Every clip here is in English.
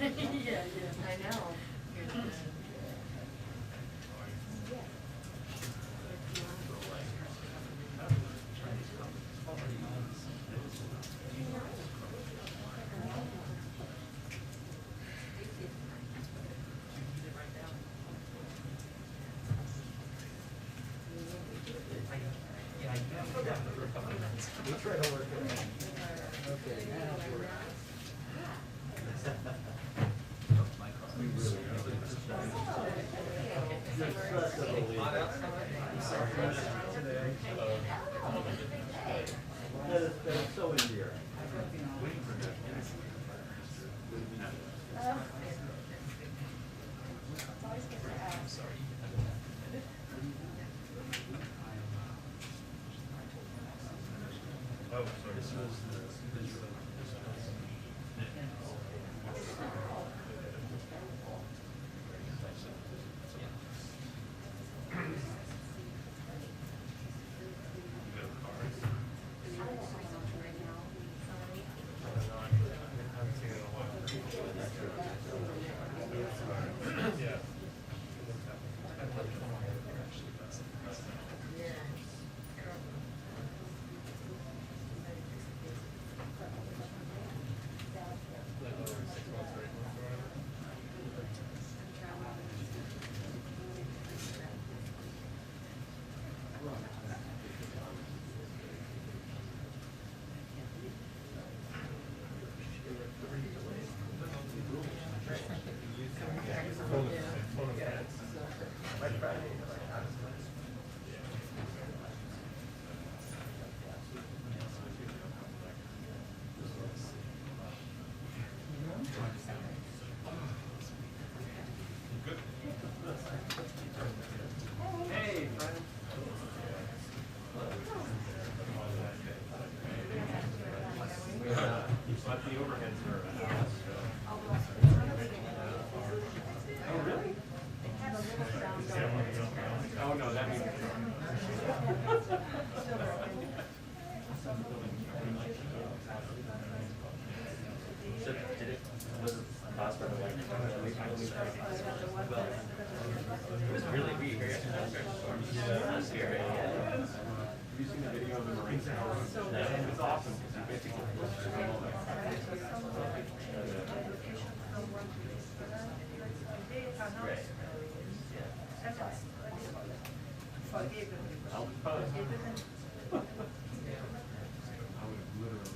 Yeah, I know. We try to work it out. Okay, now we're. We really that is so endearing. Oh, sorry. This was Hey, friend. but the overheads are Oh, really? oh no, that means So did it, was it possible to like, it was really weird. Yeah. Scary. have you seen the video of the Marines? No. It's awesome because you basically Right. I'll post. I would literally.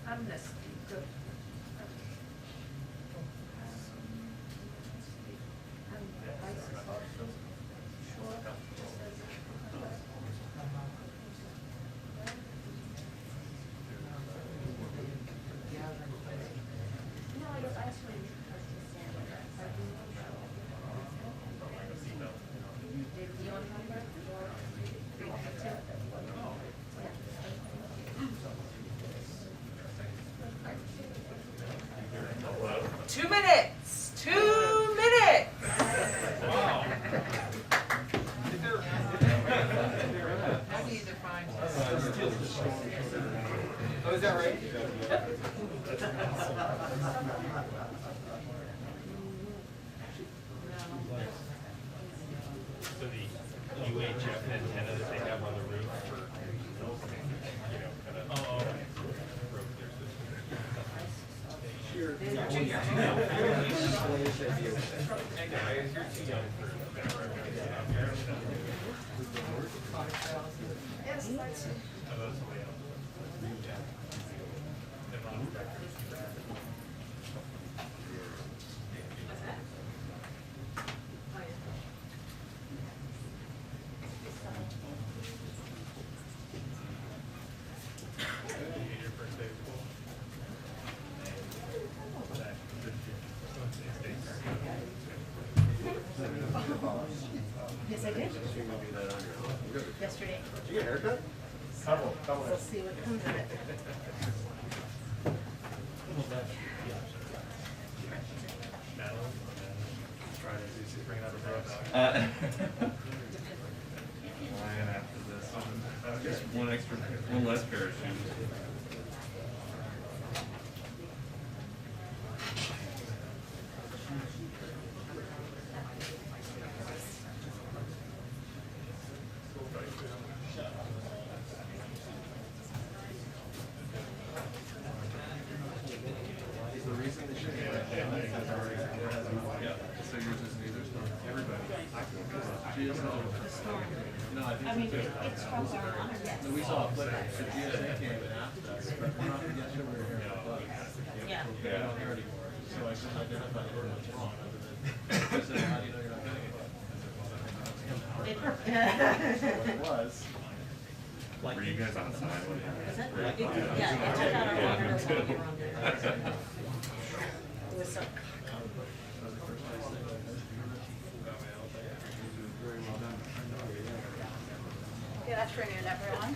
Amnesty. Good. Two minutes. Oh, is that right? So the UHF antenna that they have on the roof for, you know, kind of. Oh. Broke their Yes, I did. Yesterday. Did you get a haircut? Couple. We'll see what comes of it. Ryan after this. Just one less pair of shoes. So yours isn't either, so everybody. I mean, it's from our honor, yes. We saw a flip, the GSA came and asked us, but we're not yet sure we're here. Yeah. We're not there anymore, so I couldn't identify what's wrong, other than, just said, how do you know you're not getting it? It was. Were you guys outside when Is it? Yeah, it took out our water bill while we were on there. It was so. Good afternoon, everyone.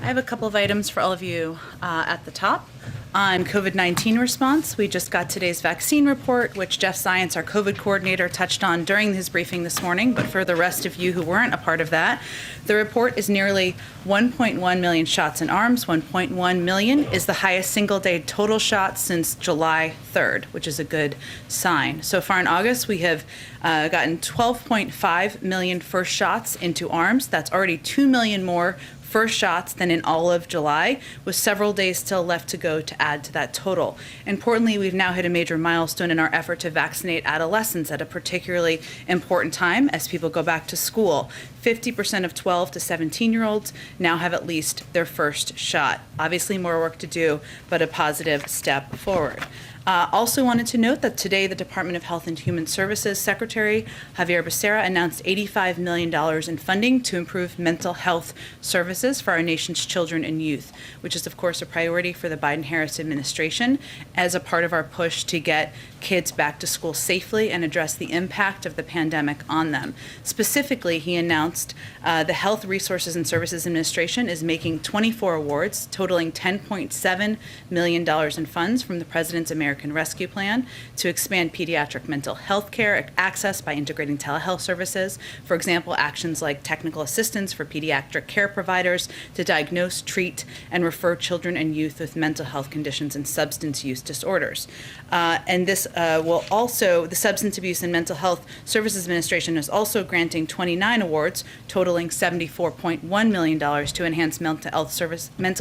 I have a couple of items for all of you at the top. On COVID-19 response, we just got today's vaccine report, which Jeff Zients, our COVID coordinator, touched on during his briefing this morning. But for the rest of you who weren't a part of that, the report is nearly 1.1 million shots in arms. 1.1 million is the highest single-day total shots since July 3rd, which is a good sign. So far in August, we have gotten 12.5 million first shots into arms. That's already 2 million more first shots than in all of July, with several days still left to go to add to that total. Importantly, we've now hit a major milestone in our effort to vaccinate adolescents at a particularly important time as people go back to school. 50% of 12 to 17-year-olds now have at least their first shot. Obviously more work to do, but a positive step forward. Also wanted to note that today the Department of Health and Human Services Secretary Javier Becerra announced $85 million in funding to improve mental health services for our nation's children and youth, which is of course a priority for the Biden-Harris administration as a part of our push to get kids back to school safely and address the impact of the pandemic on them. Specifically, he announced the Health Resources and Services Administration is making 24 awards totaling $10.7 million in funds from the President's American Rescue Plan to expand pediatric mental health care access by integrating telehealth services. For example, actions like technical assistance for pediatric care providers to diagnose, treat, and refer children and youth with mental health conditions and substance use disorders. And this will also, the Substance Abuse and Mental Health Services Administration is also granting 29 awards totaling $74.1 million to enhance mental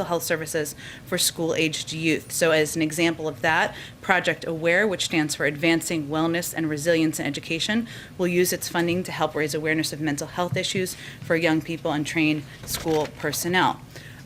health services for school-aged youth. So as an example of that, Project AWARE, which stands for Advancing Wellness and Resilience in Education, will use its funding to help raise awareness of mental health issues for young people and train school personnel.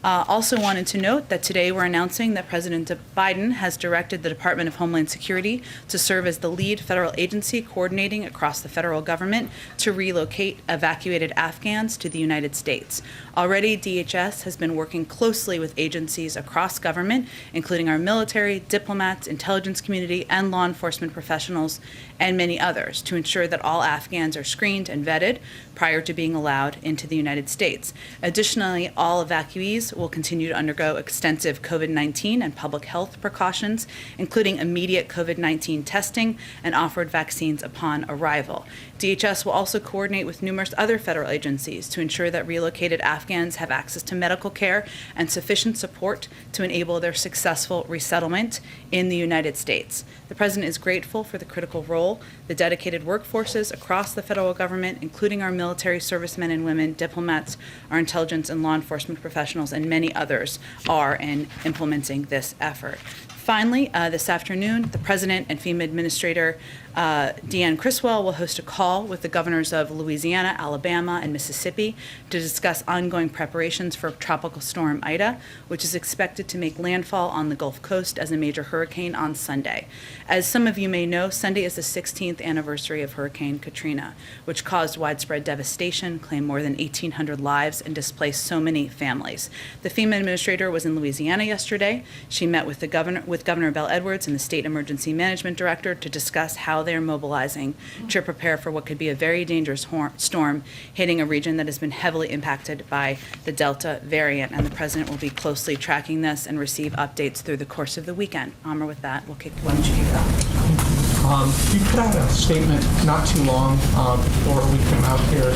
Also wanted to note that today we're announcing that President Biden has directed the Department of Homeland Security to serve as the lead federal agency coordinating across the federal government to relocate evacuated Afghans to the United States. Already, DHS has been working closely with agencies across government, including our military, diplomats, intelligence community, and law enforcement professionals, and many others, to ensure that all Afghans are screened and vetted prior to being allowed into the United States. Additionally, all evacuees will continue to undergo extensive COVID-19 and public health precautions, including immediate COVID-19 testing and offered vaccines upon arrival. DHS will also coordinate with numerous other federal agencies to ensure that relocated Afghans have access to medical care and sufficient support to enable their successful resettlement in the United States. The President is grateful for the critical role the dedicated workforces across the federal government, including our military servicemen and women, diplomats, our intelligence and law enforcement professionals, and many others are in implementing this effort. Finally, this afternoon, the President and FEMA Administrator Deanne Criswell will host a call with the governors of Louisiana, Alabama, and Mississippi to discuss ongoing preparations for Tropical Storm Ida, which is expected to make landfall on the Gulf Coast as a major hurricane on Sunday. As some of you may know, Sunday is the 16th anniversary of Hurricane Katrina, which caused widespread devastation, claimed more than 1,800 lives, and displaced so many families. The FEMA Administrator was in Louisiana yesterday. She met with Governor Bell Edwards and the State Emergency Management Director to discuss how they're mobilizing to prepare for what could be a very dangerous storm hitting a region that has been heavily impacted by the Delta variant. And the President will be closely tracking this and receive updates through the course of the weekend. Amr, with that, why don't you kick it off? You put out a statement not too long before we came out here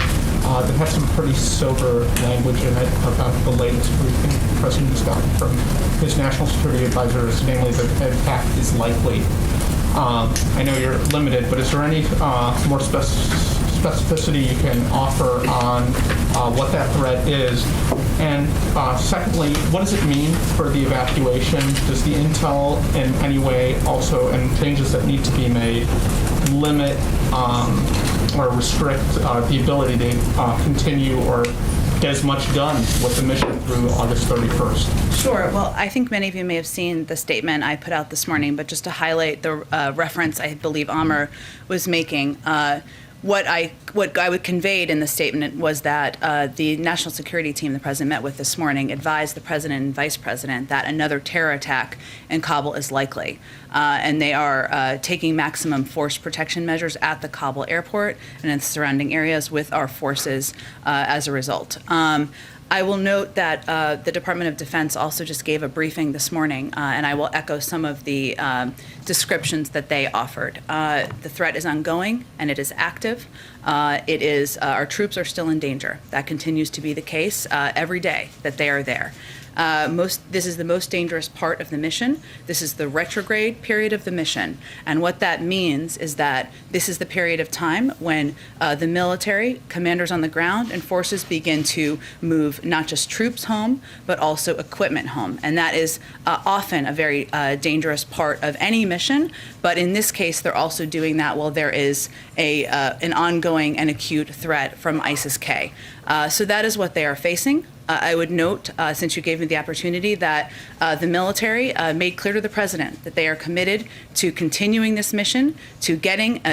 that had some pretty sober language in it about the latest briefing the President has gotten from his national security advisors, namely that an attack is likely. I know you're limited, but is there any more specificity you can offer on what that threat is? And secondly, what does it mean for the evacuation? Does the intel in any way also, and changes that need to be made, limit or restrict the ability to continue or get as much done with the mission through August 31st? Sure. Well, I think many of you may have seen the statement I put out this morning, but just to highlight the reference I believe Amr was making, what I would conveyed in the statement was that the national security team the president met with this morning advised the president and vice president that another terror attack in Kabul is likely, and they are taking maximum force protection measures at the Kabul airport and in the surrounding areas with our forces as a result. I will note that the Department of Defense also just gave a briefing this morning, and I will echo some of the descriptions that they offered. The threat is ongoing and it is active. Our troops are still in danger. That continues to be the case every day that they are there. This is the most dangerous part of the mission. This is the retrograde period of the mission. And what that means is that this is the period of time when the military, commanders on the ground, and forces begin to move not just troops home, but also equipment home. And that is often a very dangerous part of any mission. But in this case, they're also doing that while there is an ongoing and acute threat from ISIS-K. So that is what they are facing. I would note, since you gave me the opportunity, that the military made clear to the president that they are committed to continuing this mission, to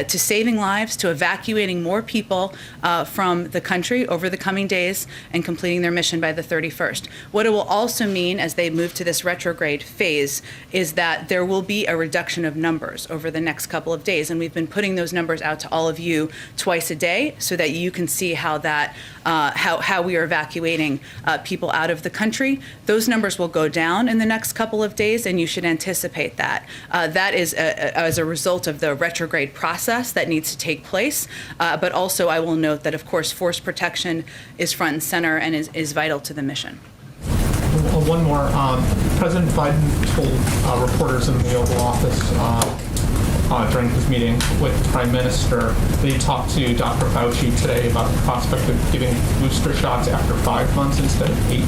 saving lives, to evacuating more people from the country over the coming days, and completing their mission by the 31st. What it will also mean as they move to this retrograde phase is that there will be a reduction of numbers over the next couple of days, and we've been putting those numbers out to all of you twice a day so that you can see how we are evacuating people out of the country. Those numbers will go down in the next couple of days, and you should anticipate that. That is as a result of the retrograde process that needs to take place. But also, I will note that, of course, force protection is front and center and is vital to the mission. One more. President Biden told reporters in the Oval Office during his meeting with the Prime Minister, they talked to Dr. Fauci today about the prospect of giving booster shots after 5 months instead of 8.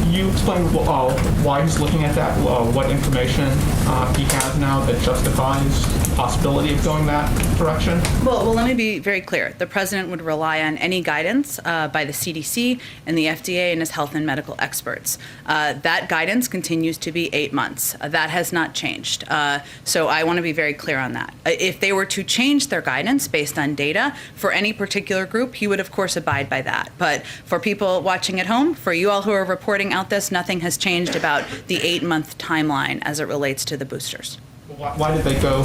Can you explain why he's looking at that, what information he has now that justifies the possibility of going that direction? Well, let me be very clear. The president would rely on any guidance by the CDC and the FDA and his health and medical experts. That guidance continues to be 8 months. That has not changed. So I want to be very clear on that. If they were to change their guidance based on data for any particular group, he would, of course, abide by that. But for people watching at home, for you all who are reporting out this, nothing has changed about the 8-month timeline as it relates to the boosters. Why did they go?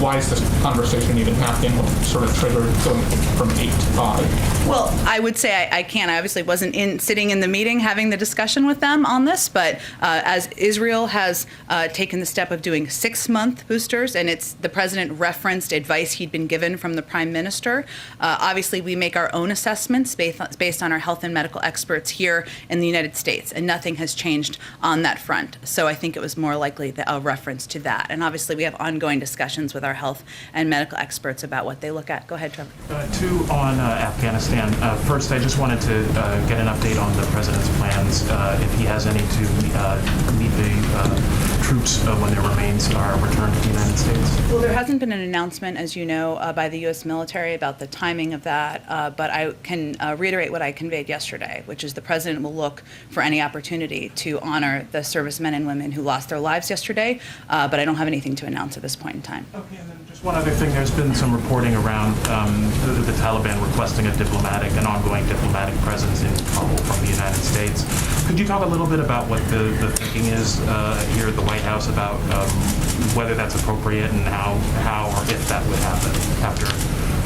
Why is this conversation even happening? What sort of triggered going from 8 to 5? Well, I would say I can't. I obviously wasn't sitting in the meeting having the discussion with them on this, but as Israel has taken the step of doing 6-month boosters, and the president referenced advice he'd been given from the prime minister. Obviously, we make our own assessments based on our health and medical experts here in the United States, and nothing has changed on that front. So I think it was more likely a reference to that. And obviously, we have ongoing discussions with our health and medical experts about what they look at. Go ahead, Trevor. Two on Afghanistan. First, I just wanted to get an update on the president's plans, if he has any to meet the troops when their remains are returned to the United States. Well, there hasn't been an announcement, as you know, by the U.S. military about the timing of that, but I can reiterate what I conveyed yesterday, which is the president will look for any opportunity to honor the servicemen and women who lost their lives yesterday, but I don't have anything to announce at this point in time. Okay, and then just one other thing. There's been some reporting around the Taliban requesting an ongoing diplomatic presence in Kabul from the United States. Could you talk a little bit about what the thinking is here at the White House about whether that's appropriate and how or if that would happen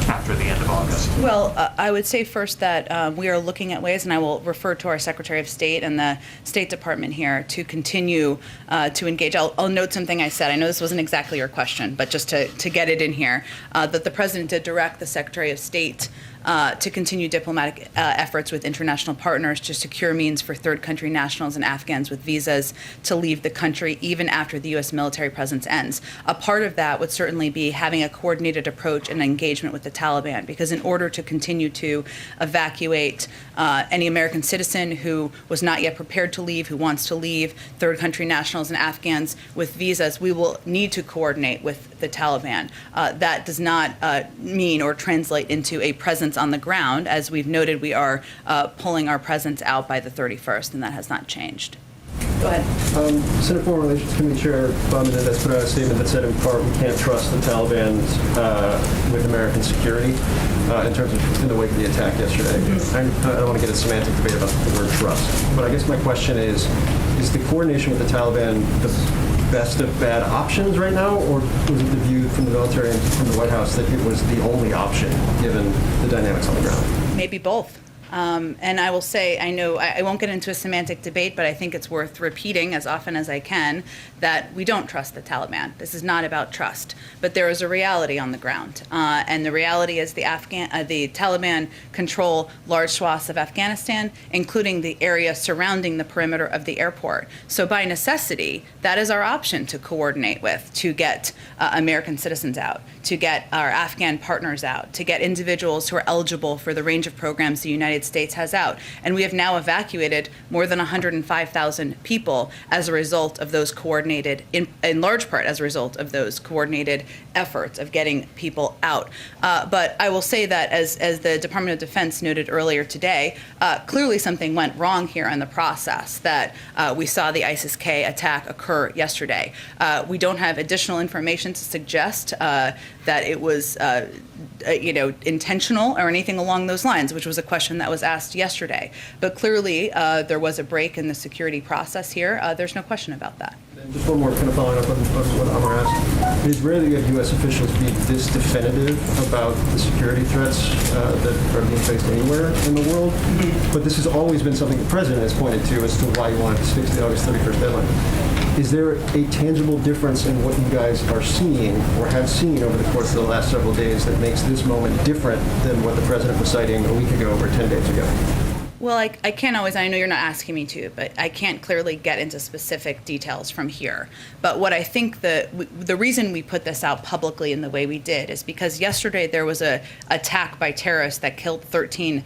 after after the end of August? Well, I would say first that we are looking at ways, and I will refer to our Secretary of State and the State Department here to continue to engage. I'll note something I said. I know this wasn't exactly your question, but just to get it in here, that the President did direct the Secretary of State to continue diplomatic efforts with international partners to secure means for third country nationals and Afghans with visas to leave the country even after the U.S. military presence ends. A part of that would certainly be having a coordinated approach and engagement with the Taliban, because in order to continue to evacuate any American citizen who was not yet prepared to leave, who wants to leave, third country nationals and Afghans with visas, we will need to coordinate with the Taliban. That does not mean or translate into a presence on the ground. As we've noted, we are pulling our presence out by the 31st, and that has not changed. Go ahead. Senate Foreign Relations Committee Chair Bob Menendez put out a statement that said, in part, we can't trust the Taliban with American security in terms of in the wake of the attack yesterday. I don't want to get a semantic debate about the word trust, but I guess my question is the coordination with the Taliban the best of bad options right now, or was it the view from the military and from the White House that it was the only option given the dynamics on the ground? Maybe both. And I will say, I know I won't get into a semantic debate, but I think it's worth repeating as often as I can that we don't trust the Taliban. This is not about trust, but there is a reality on the ground, and the reality is the Taliban control large swaths of Afghanistan, including the area surrounding the perimeter of the airport. So by necessity, that is our option to coordinate with, to get American citizens out, to get our Afghan partners out, to get individuals who are eligible for the range of programs the United States has out. And we have now evacuated more than 105,000 people as a result of those coordinated, in large part as a result of those coordinated efforts of getting people out. But I will say that as the Department of Defense noted earlier today, clearly something went wrong here in the process, that we saw the ISIS-K attack occur yesterday. We don't have additional information to suggest that it was intentional or anything along those lines, which was a question that was asked yesterday. But clearly, there was a break in the security process here. There's no question about that. And just one more kind of following up on what Amar asked. It is rare that you have U.S. officials be this definitive about the security threats that are being faced anywhere in the world. Mm-hmm. But this has always been something the President has pointed to as to why he wanted to stick to the August 31st deadline. Is there a tangible difference in what you guys are seeing or have seen over the course of the last several days that makes this moment different than what the President was citing a week ago or 10 days ago? Well, I can't always, I know you're not asking me to, but I can't clearly get into specific details from here. But what I think the reason we put this out publicly in the way we did is because yesterday there was a attack by terrorists that killed 13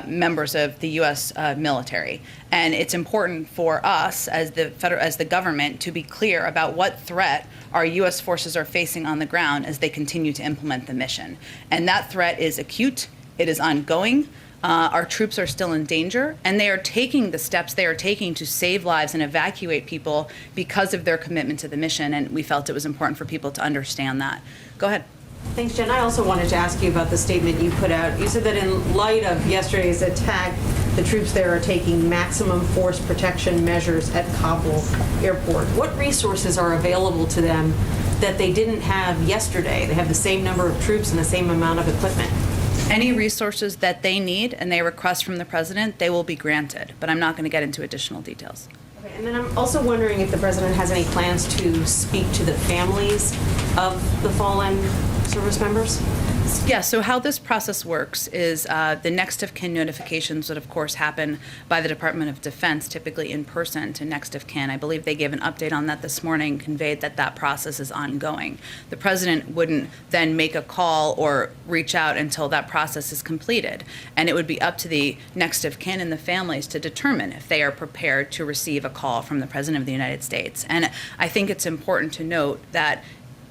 members of the U.S. Military. And it's important for us as the government to be clear about what threat our U.S. forces are facing on the ground as they continue to implement the mission. And that threat is acute, it is ongoing. Our troops are still in danger, and they are taking the steps they are taking to save lives and evacuate people because of their commitment to the mission, and we felt it was important for people to understand that. Go ahead. Thanks, Jen. I also wanted to ask you about the statement you put out. You said that in light of yesterday's attack, the troops there are taking maximum force protection measures at Kabul airport. What resources are available to them that they didn't have yesterday? They have the same number of troops and the same amount of equipment. Any resources that they need and they request from the President, they will be granted, but I'm not going to get into additional details. Okay, and then I'm also wondering if the President has any plans to speak to the families of the fallen service members? Yeah, so how this process works is the next of kin notifications would, of course, happen by the Department of Defense, typically in person to next of kin. I believe they gave an update on that this morning, conveyed that that process is ongoing. The President wouldn't then make a call or reach out until that process is completed. And it would be up to the next of kin and the families to determine if they are prepared to receive a call from the President of the United States. And I think it's important to note that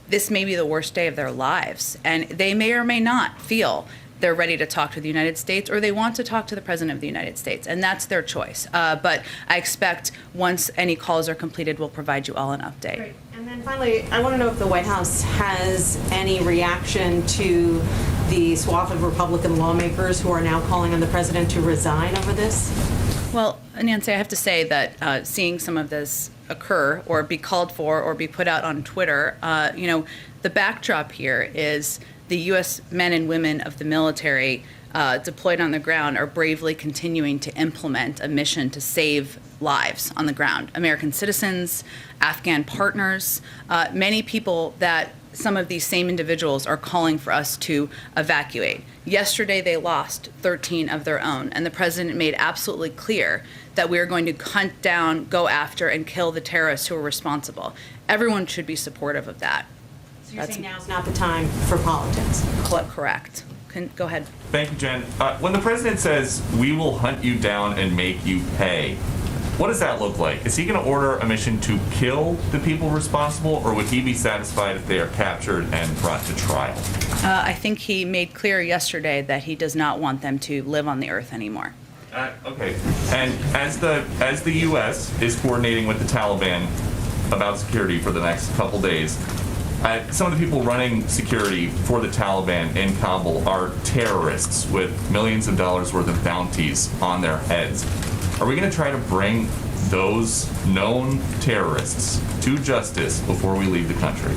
this may be the worst day of their lives, and they may or may not feel they're ready to talk to the United States or they want to talk to the President of the United States, and that's their choice. But I expect once any calls are completed, we'll provide you all an update. Great. And then finally, I want to know if the White House has any reaction to the swath of Republican lawmakers who are now calling on the President to resign over this? Well, Nancy, I have to say that seeing some of this occur or be called for or be put out on Twitter. The backdrop here is the U.S. men and women of the military deployed on the ground are bravely continuing to implement a mission to save lives on the ground. American citizens, Afghan partners, many people that some of these same individuals are calling for us to evacuate. Yesterday, they lost 13 of their own, and the president made absolutely clear that we are going to hunt down, go after, and kill the terrorists who are responsible. Everyone should be supportive of that. So you're saying now's not the time for politics? Correct. Go ahead. Thank you, Jen. When the president says, we will hunt you down and make you pay, what does that look like? Is he going to order a mission to kill the people responsible, or would he be satisfied if they are captured and brought to trial? I think he made clear yesterday that he does not want them to live on the earth anymore. Okay. And as the U.S. is coordinating with the Taliban about security for the next couple days, some of the people running security for the Taliban in Kabul are terrorists with millions of dollars worth of bounties on their heads. Are we going to try to bring those known terrorists to justice before we leave the country?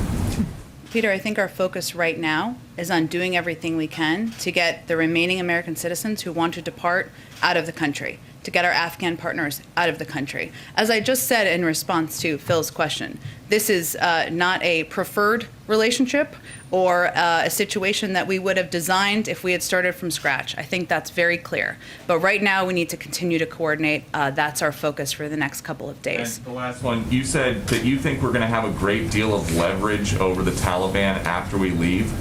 Peter, I think our focus right now is on doing everything we can to get the remaining American citizens who want to depart out of the country, to get our Afghan partners out of the country. As I just said in response to Phil's question, this is not a preferred relationship or a situation that we would have designed if we had started from scratch. I think that's very clear. But right now, we need to continue to coordinate. That's our focus for the next couple of days. And the last one, you said that you think we're going to have a great deal of leverage over the Taliban after we leave.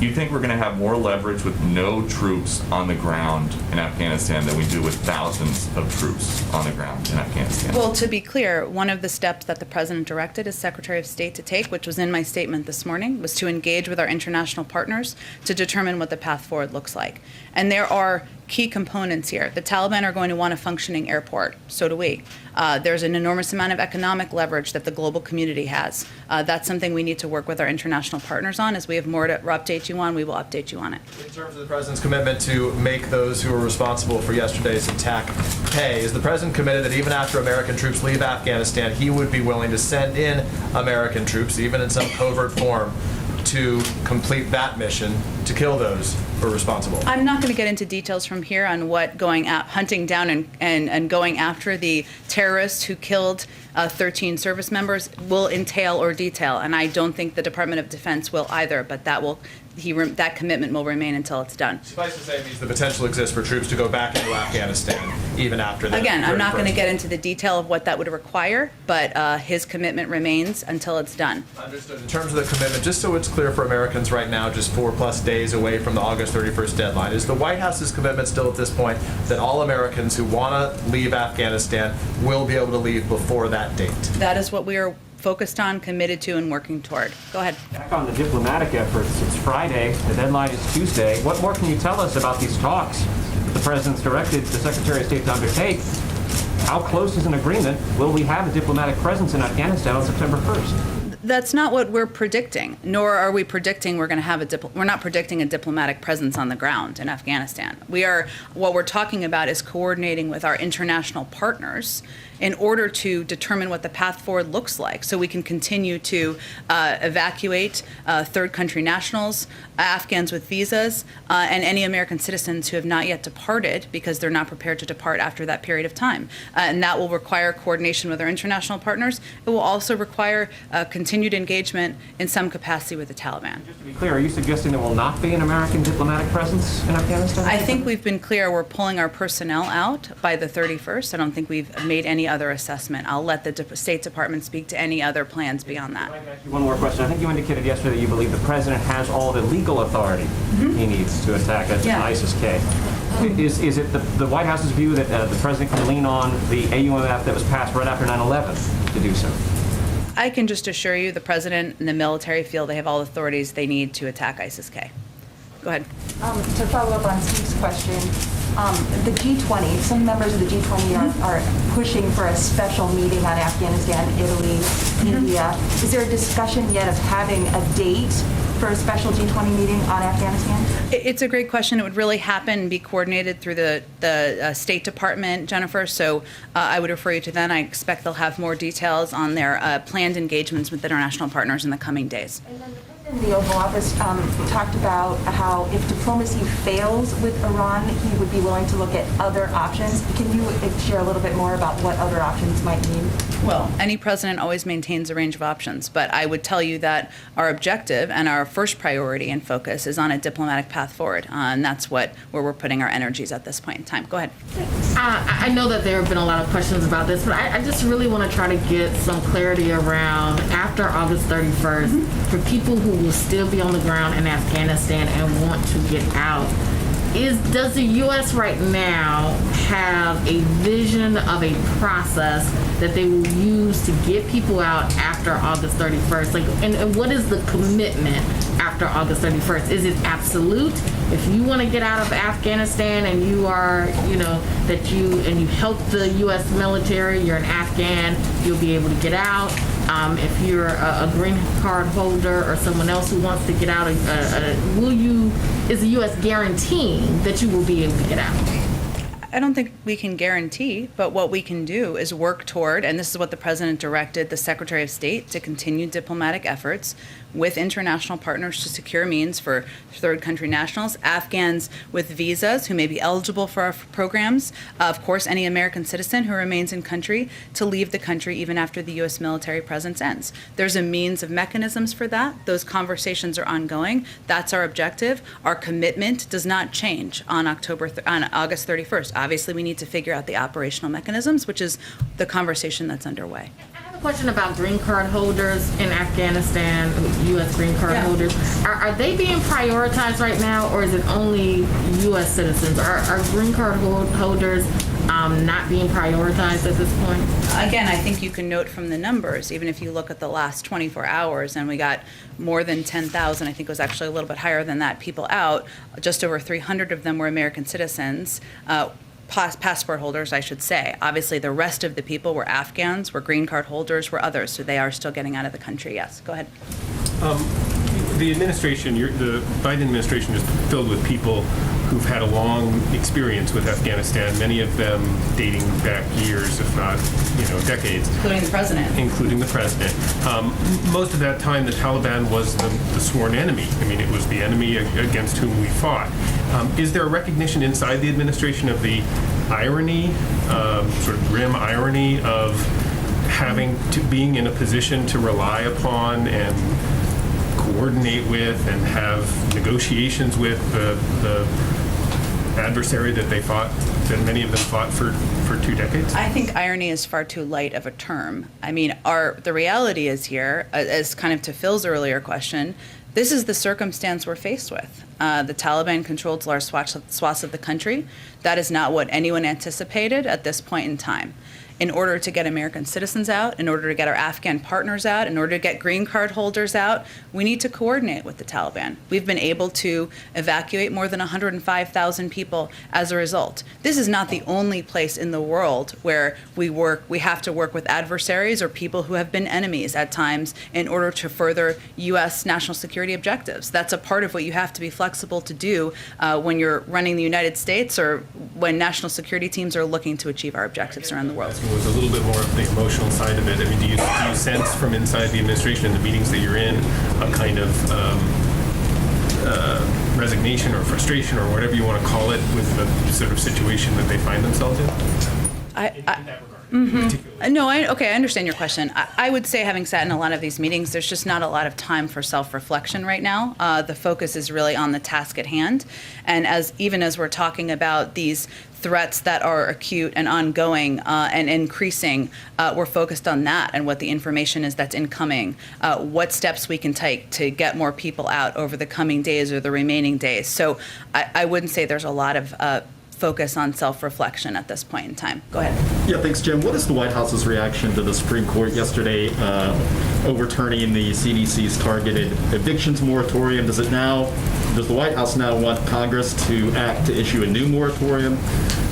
You think we're going to have more leverage with no troops on the ground in Afghanistan than we do with thousands of troops on the ground in Afghanistan? Well, to be clear, one of the steps that the president directed his Secretary of State to take, which was in my statement this morning, was to engage with our international partners to determine what the path forward looks like. And there are key components here. The Taliban are going to want a functioning airport. So do we. There's an enormous amount of economic leverage that the global community has. That's something we need to work with our international partners on. As we have more to update you on, we will update you on it. In terms of the president's commitment to make those who were responsible for yesterday's attack pay, is the president committed that even after American troops leave Afghanistan, he would be willing to send in American troops, even in some covert form, to complete that mission to kill those who are responsible? I'm not going to get into details from here on what hunting down and going after the terrorists who killed 13 service members will entail or detail, and I don't think the Department of Defense will either, but that commitment will remain until it's done. Suffice to say, it means the potential exists for troops to go back into Afghanistan even after that. Again, I'm not going to get into the detail of what that would require, but his commitment remains until it's done. Understood. In terms of the commitment, just so it's clear for Americans right now, just 4+ days away from the August 31st deadline, is the White House's commitment still at this point that all Americans who want to leave Afghanistan will be able to leave before that date? That is what we are focused on, committed to, and working toward. Go ahead. Back on the diplomatic efforts, it's Friday, the deadline is Tuesday. What more can you tell us about these talks that the president's directed the Secretary of State to undertake? How close is an agreement? Will we have a diplomatic presence in Afghanistan on September 1st? That's not what we're predicting, nor are we predicting we're going to have we're not predicting a diplomatic presence on the ground in Afghanistan. What we're talking about is coordinating with our international partners in order to determine what the path forward looks like so we can continue to evacuate third country nationals, Afghans with visas, and any American citizens who have not yet departed because they're not prepared to depart after that period of time. And that will require coordination with our international partners. It will also require continued engagement in some capacity with the Taliban. Just to be clear, are you suggesting there will not be an American diplomatic presence in Afghanistan? I think we've been clear we're pulling our personnel out by the 31st. I don't think we've made any other assessment. I'll let the State Department speak to any other plans beyond that. One more question. I think you indicated yesterday that you believe the president has all the legal authority he needs to attack ISIS-K. Is it the White House's view that the president can lean on the AUMF that was passed right after 9/11 to do so? I can just assure you the president and the military feel they have all the authorities they need to attack ISIS-K. Go ahead. To follow up on Steve's question, the G20, some members of the G20 are pushing for a special meeting on Afghanistan, Italy, India. Is there a discussion yet of having a date for a special G20 meeting on Afghanistan? It's a great question. It would really happen and be coordinated through the State Department, Jennifer. So I would refer you to them. I expect they'll have more details on their planned engagements with international partners in the coming days. And then the president in the Oval Office talked about how if diplomacy fails with Iran, he would be willing to look at other options. Can you share a little bit more about what other options might mean? Well, any president always maintains a range of options, but I would tell you that our objective and our first priority and focus is on a diplomatic path forward, and that's where we're putting our energies at this point in time. Go ahead. I know that there have been a lot of questions about this, but I just really want to try to get some clarity around after August 31st, for people who will still be on the ground in Afghanistan and want to get out. Does the U.S. right now have a vision of a process that they will use to get people out after August 31st? And what is the commitment after August 31st? Is it absolute? If you want to get out of Afghanistan and you are, you help the U.S. military, you're an Afghan, you'll be able to get out. If you're a green card holder or someone else who wants to get out, is the U.S. guaranteeing that you will be able to get out? I don't think we can guarantee, but what we can do is work toward, and this is what the President directed the Secretary of State to continue diplomatic efforts with international partners to secure means for third country nationals, Afghans with visas who may be eligible for our programs, of course, any American citizen who remains in country to leave the country even after the U.S. military presence ends. There's a means of mechanisms for that. Those conversations are ongoing. That's our objective. Our commitment does not change on August 31st. Obviously, we need to figure out the operational mechanisms, which is the conversation that's underway. I have a question about green card holders in Afghanistan, U.S. green card holders. Are they being prioritized right now, or is it only U.S. citizens? Are green card holders not being prioritized at this point? Again, I think you can note from the numbers, even if you look at the last 24 hours, and we got more than 10,000, I think it was actually a little bit higher than that, people out. Just over 300 of them were American citizens. Passport holders, I should say. Obviously, the rest of the people were Afghans, were green card holders, were others, so they are still getting out of the country. Yes, go ahead. The administration, the Biden administration is filled with people who've had a long experience with Afghanistan, many of them dating back years, if not, decades. Including the president. Including the president. Most of that time, the Taliban was the sworn enemy. I mean, it was the enemy against whom we fought. Is there a recognition inside the administration of the irony, sort of grim irony of being in a position to rely upon and coordinate with and have negotiations with the adversary that that many of them fought for 2 decades? I think irony is far too light of a term. I mean, the reality is here, as kind of to Phil's earlier question, this is the circumstance we're faced with. The Taliban controls large swaths of the country. That is not what anyone anticipated at this point in time. In order to get American citizens out, in order to get our Afghan partners out, in order to get green card holders out, we need to coordinate with the Taliban. We've been able to evacuate more than 105,000 people as a result. This is not the only place in the world where we have to work with adversaries or people who have been enemies at times in order to further U.S. national security objectives. That's a part of what you have to be flexible to do when you're running the United States or when national security teams are looking to achieve our objectives around the world. Was a little bit more of the emotional side of it. I mean, do you sense from inside the administration and the meetings that you're in a kind of resignation or frustration or whatever you want to call it with the sort of situation that they find themselves in? In that regard. No, I understand your question. I would say, having sat in a lot of these meetings, there's just not a lot of time for self-reflection right now. The focus is really on the task at hand. And even as we're talking about these threats that are acute and ongoing and increasing, we're focused on that and what the information is that's incoming, what steps we can take to get more people out over the coming days or the remaining days. So I wouldn't say there's a lot of focus on self-reflection at this point in time. Go ahead. Yeah, thanks, Jim. What is the White House's reaction to the Supreme Court yesterday overturning the CDC's targeted evictions moratorium? Does the White House now want Congress to act to issue a new moratorium?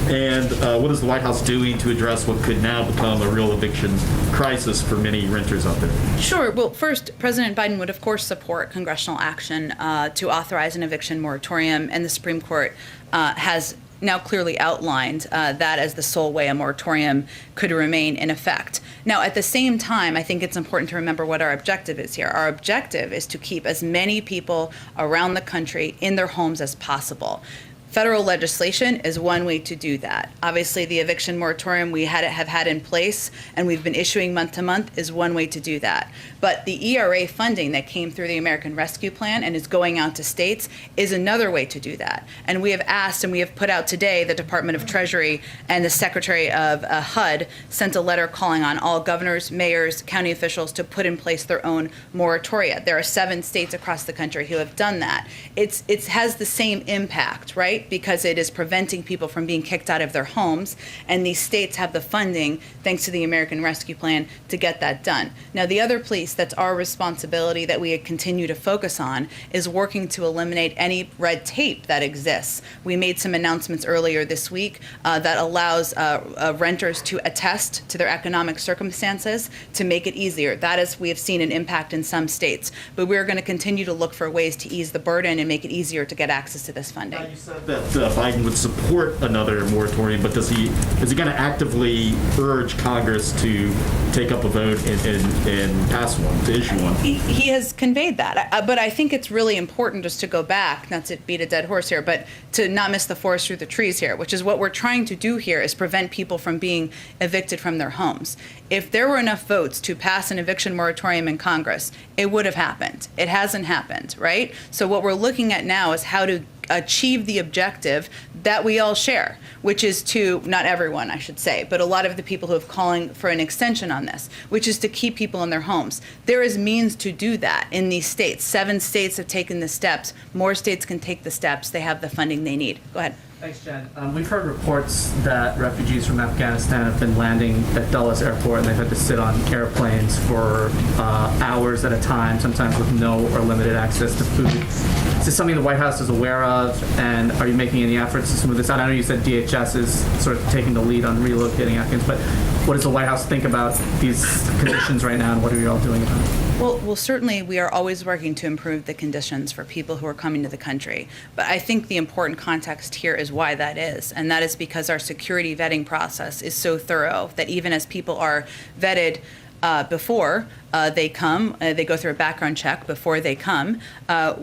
And what is the White House doing to address what could now become a real eviction crisis for many renters out there? Sure. Well, first, President Biden would, of course, support congressional action to authorize an eviction moratorium, and the Supreme Court has now clearly outlined that as the sole way a moratorium could remain in effect. Now, at the same time, I think it's important to remember what our objective is here. Our objective is to keep as many people around the country in their homes as possible. Federal legislation is one way to do that. Obviously, the eviction moratorium we have had in place and we've been issuing month to month is one way to do that. But the ERA funding that came through the American Rescue Plan and is going out to states is another way to do that. And we have asked and we have put out today, the Department of Treasury and the Secretary of HUD sent a letter calling on all governors, mayors, county officials to put in place their own moratoria. There are 7 states across the country who have done that. It has the same impact, right? Because it is preventing people from being kicked out of their homes, and these states have the funding, thanks to the American Rescue Plan, to get that done. Now, the other piece that's our responsibility that we continue to focus on is working to eliminate any red tape that exists. We made some announcements earlier this week that allows renters to attest to their economic circumstances to make it easier. That is, we have seen an impact in some states, but we're going to continue to look for ways to ease the burden and make it easier to get access to this funding. You said that Biden would support another moratorium, but is he going to actively urge Congress to take up a vote and pass one, to issue one? He has conveyed that, but I think it's really important just to go back, not to beat a dead horse here, but to not miss the forest through the trees here, which is what we're trying to do here is prevent people from being evicted from their homes. If there were enough votes to pass an eviction moratorium in Congress, it would have happened. It hasn't happened, right? So what we're looking at now is how to achieve the objective that we all share, which is to, not everyone, I should say, but a lot of the people who have calling for an extension on this, which is to keep people in their homes. There is means to do that in these states. 7 states have taken the steps. More states can take the steps. They have the funding they need. Go ahead. Thanks, Jen. We've heard reports that refugees from Afghanistan have been landing at Dulles Airport and they've had to sit on airplanes for hours at a time, sometimes with no or limited access to food. Is this something the White House is aware of, and are you making any efforts to smooth this out? I know you said DHS is sort of taking the lead on relocating Afghans, but what does the White House think about these conditions right now, and what are you all doing about it? Well, certainly we are always working to improve the conditions for people who are coming to the country. But I think the important context here is why that is. And that is because our security vetting process is so thorough that even as people are vetted before they come, they go through a background check before they come.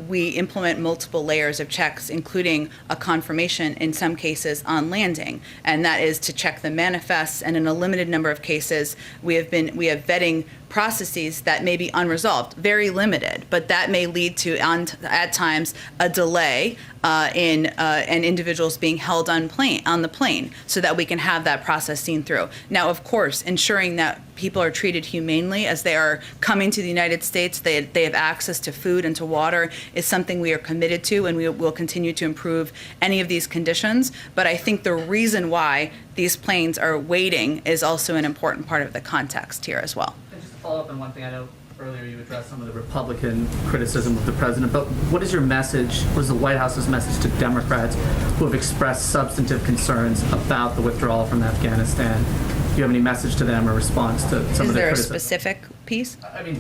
We implement multiple layers of checks, including a confirmation in some cases on landing, and that is to check the manifests. And in a limited number of cases, we have vetting processes that may be unresolved, very limited, but that may lead to, at times, a delay and individuals being held on the plane so that we can have that process seen through. Now, of course, ensuring that people are treated humanely as they are coming to the United States, they have access to food and to water, is something we are committed to, and we will continue to improve any of these conditions. But I think the reason why these planes are waiting is also an important part of the context here as well. And just to follow up on one thing, I know earlier you addressed some of the Republican criticism of the president, but what is your message, what is the White House's message to Democrats who have expressed substantive concerns about the withdrawal from Afghanistan? Do you have any message to them or response to some of their criticism? Is there a specific piece? I mean,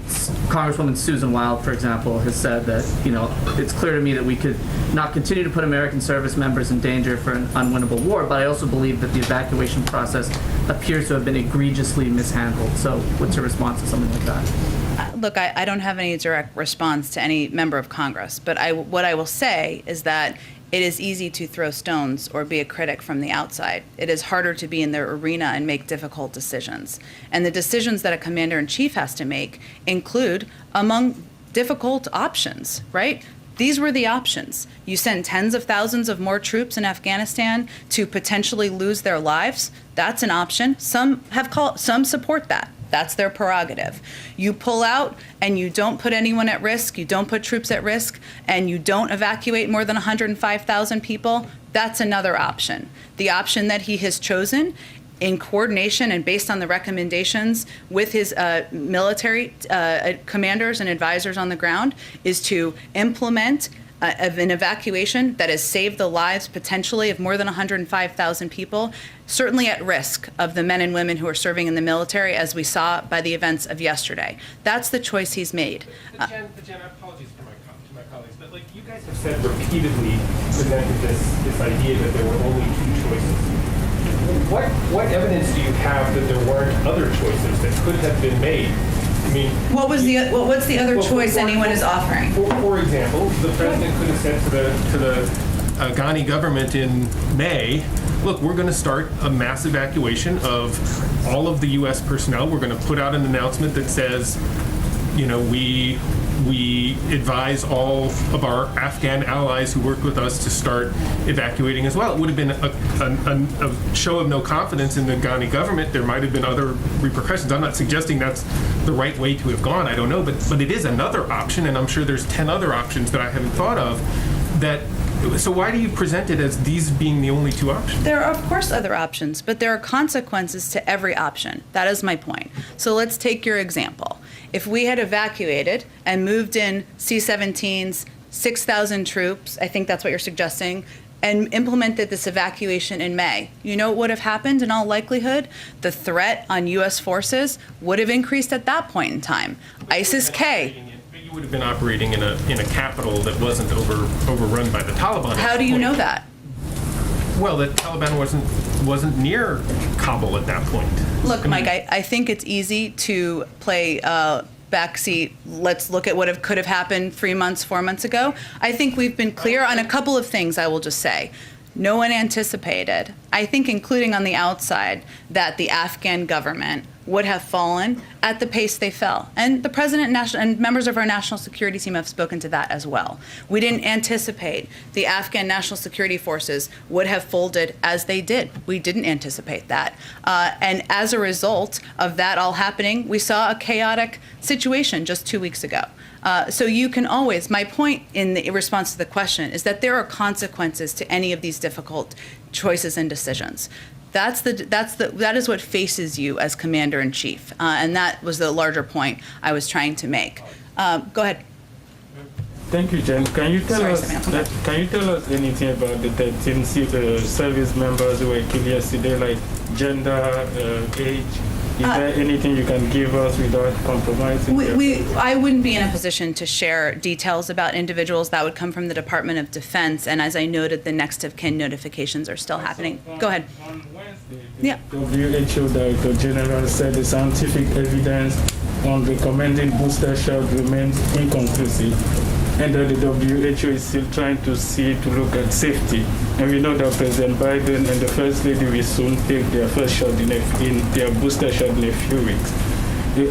Congresswoman Susan Wild, for example, has said that, it's clear to me that we could not continue to put American service members in danger for an unwinnable war, but I also believe that the evacuation process appears to have been egregiously mishandled. So what's your response to something like that? Look, I don't have any direct response to any member of Congress, but what I will say is that it is easy to throw stones or be a critic from the outside. It is harder to be in their arena and make difficult decisions. And the decisions that a commander-in-chief has to make include among difficult options, right? These were the options. You send tens of thousands of more troops in Afghanistan to potentially lose their lives. That's an option. Some support that. That's their prerogative. You pull out and you don't put anyone at risk, you don't put troops at risk, and you don't evacuate more than 105,000 people, that's another option. The option that he has chosen in coordination and based on the recommendations with his military commanders and advisors on the ground is to implement of an evacuation that has saved the lives potentially of more than 105,000 people, certainly at risk of the men and women who are serving in the military, as we saw by the events of yesterday. That's the choice he's made. But Jen, apologies to my colleagues, but like you guys have said repeatedly, presented this idea that there were only two choices. What evidence do you have that there weren't other choices that could have been made? I mean, What's the other choice anyone is offering? For example, the president could have said to the Afghani government in May, look, we're going to start a mass evacuation of all of the U.S. personnel. We're going to put out an announcement that says, you know, we advise all of our Afghan allies who work with us to start evacuating as well. It would have been a show of no confidence in the Afghani government. There might have been other repercussions. I'm not suggesting that's the right way to have gone. I don't know, but it is another option, and I'm sure there's 10 other options that I haven't thought of. So why do you present it as these being the only two options? There are, of course, other options, but there are consequences to every option. That is my point. So let's take your example. If we had evacuated and moved in C-17s, 6,000 troops, I think that's what you're suggesting, and implemented this evacuation in May, you know what would have happened in all likelihood? The threat on U.S. forces would have increased at that point in time. ISIS-K. You would have been operating in a capital that wasn't overrun by the Taliban. How do you know that? Well, the Taliban wasn't near Kabul at that point. Look, Mike, I think it's easy to play backseat. Let's look at what could have happened 3 months, 4 months ago. I think we've been clear on a couple of things, I will just say. No one anticipated, I think including on the outside, that the Afghan government would have fallen at the pace they fell. And the president and members of our national security team have spoken to that as well. We didn't anticipate the Afghan national security forces would have folded as they did. We didn't anticipate that. And as a result of that all happening, we saw a chaotic situation just 2 weeks ago. So you can always, my point in the response to the question is that there are consequences to any of these difficult choices and decisions. That is what faces you as commander-in-chief, and that was the larger point I was trying to make. Go ahead. Thank you, Jen. Can you tell us anything about the 13 service members who were killed yesterday, like gender, age? Is there anything you can give us without compromising? I wouldn't be in a position to share details about individuals. That would come from the Department of Defense, and as I noted, the next of kin notifications are still happening. Go ahead. On Wednesday, the WHO Director General said the scientific evidence on recommending booster shot remains inconclusive, and that the WHO is still trying to look at safety. And we know that President Biden and the First Lady will soon take their first shot in their booster shot in a few weeks.